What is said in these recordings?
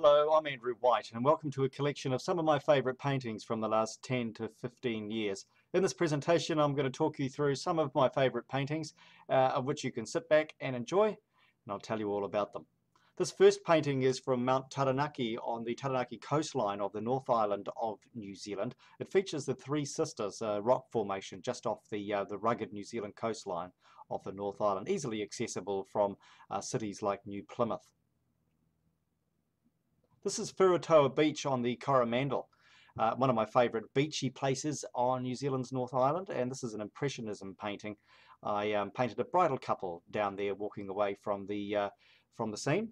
Hello, I'm Andrew White, and welcome to a collection of some of my favourite paintings from the last 10 to 15 years. In this presentation, I'm going to talk you through some of my favourite paintings, of which you can sit back and enjoy, and I'll tell you all about them. This first painting is from Mount Taranaki on the Taranaki coastline of the North Island of New Zealand. It features the Three Sisters rock formation just off the rugged New Zealand coastline of the North Island, easily accessible from cities like New Plymouth. This is Furutoa Beach on the Coromandel, one of my favourite beachy places on New Zealand's North Island, and this is an Impressionism painting. I painted a bridal couple down there walking away from the scene.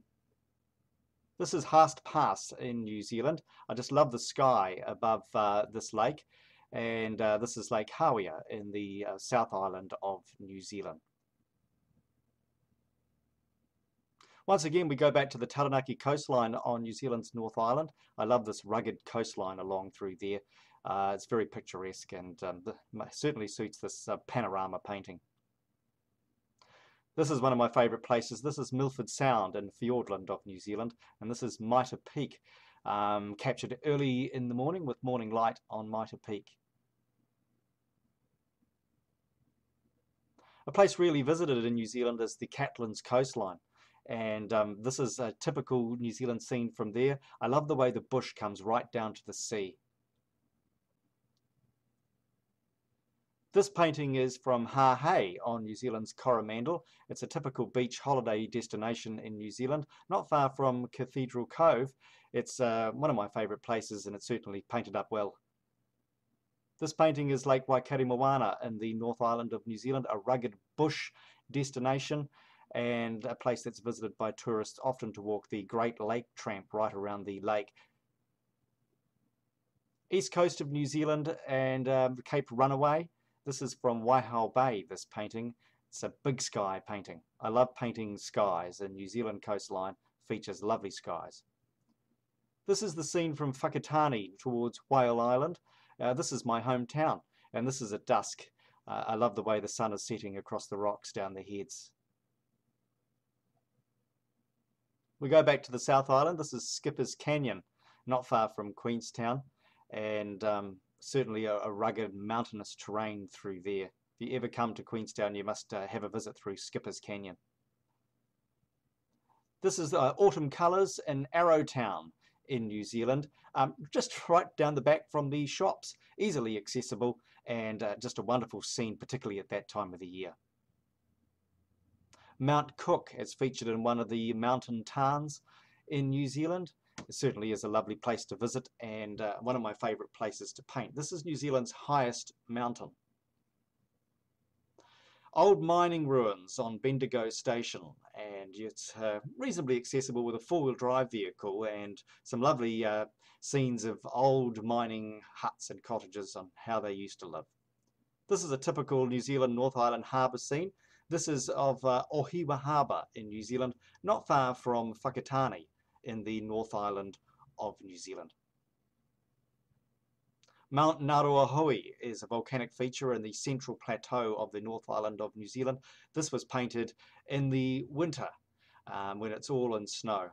This is Haast Pass in New Zealand. I just love the sky above this lake, and this is Lake Hawea in the South Island of New Zealand. Once again, we go back to the Taranaki coastline on New Zealand's North Island. I love this rugged coastline along through there. It's very picturesque and certainly suits this panorama painting. This is one of my favourite places. This is Milford Sound in Fiordland of New Zealand, and this is Mitre Peak, captured early in the morning with morning light on Mitre Peak. A place rarely visited in New Zealand is the Catlins coastline. And this is a typical New Zealand scene from there. I love the way the bush comes right down to the sea. This painting is from Hahei on New Zealand's Coromandel. It's a typical beach holiday destination in New Zealand, not far from Cathedral Cove. It's one of my favourite places, and it's certainly painted up well. This painting is Lake Waikaremoana in the North Island of New Zealand, a rugged bush destination, and a place that's visited by tourists often to walk the Great Lake Tramp right around the lake. East coast of New Zealand and Cape Runaway. This is from Waihao Bay, this painting. It's a big sky painting. I love painting skies, and New Zealand coastline features lovely skies. This is the scene from Whakatane towards Whale Island. This is my hometown, and this is at dusk. I love the way the sun is setting across the rocks down the heads. We go back to the South Island. This is Skipper's Canyon, not far from Queenstown, and certainly a rugged mountainous terrain through there. If you ever come to Queenstown, you must have a visit through Skipper's Canyon. This is Autumn Colours in Arrowtown in New Zealand, just right down the back from the shops, easily accessible, and just a wonderful scene, particularly at that time of the year. Mount Cook is featured in one of the mountain tarns in New Zealand. It certainly is a lovely place to visit, and one of my favourite places to paint. This is New Zealand's highest mountain. Old mining ruins on Bendigo Station, and it's reasonably accessible with a four-wheel drive vehicle, and some lovely scenes of old mining huts and cottages on how they used to live. This is a typical New Zealand North Island harbour scene. This is of Ohiwa Harbour in New Zealand, not far from Whakatane in the North Island of New Zealand. Mount Naruahui is a volcanic feature in the central plateau of the North Island of New Zealand. This was painted in the winter when it's all in snow.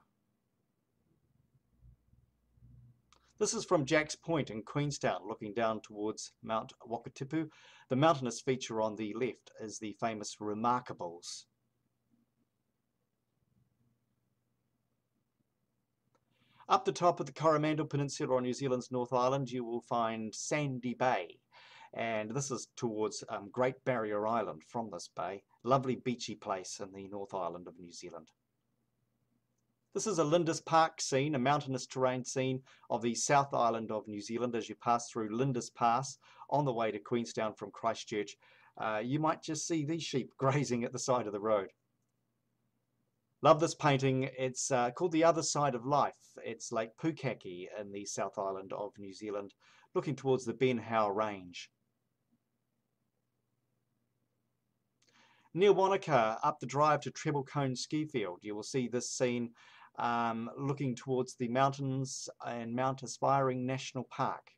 This is from Jack's Point in Queenstown, looking down towards Mount Wakatipu. The mountainous feature on the left is the famous Remarkables. Up the top of the Coromandel Peninsula on New Zealand's North Island, you will find Sandy Bay. And this is towards Great Barrier Island from this bay. Lovely beachy place in the North Island of New Zealand. This is a Lindis Park scene, a mountainous terrain scene of the South Island of New Zealand as you pass through Lindis Pass on the way to Queenstown from Christchurch. You might just see these sheep grazing at the side of the road. Love this painting. It's called The Other Side of Life. It's Lake Pukaki in the South Island of New Zealand, looking towards the Ben Howe Range. Near Wanaka, up the drive to Treble Cone Ski Field, you will see this scene looking towards the mountains and Mount Aspiring National Park.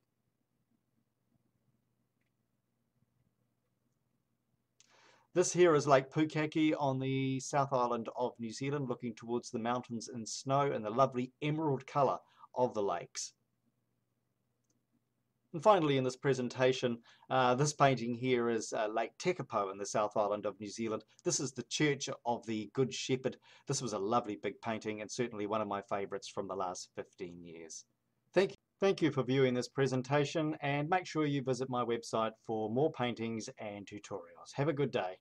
This here is Lake Pukaki on the South Island of New Zealand, looking towards the mountains and snow and the lovely emerald colour of the lakes. And finally in this presentation, this painting here is Lake Tekapo in the South Island of New Zealand. This is the Church of the Good Shepherd. This was a lovely big painting and certainly one of my favourites from the last 15 years. Thank you for viewing this presentation, and make sure you visit my website for more paintings and tutorials. Have a good day.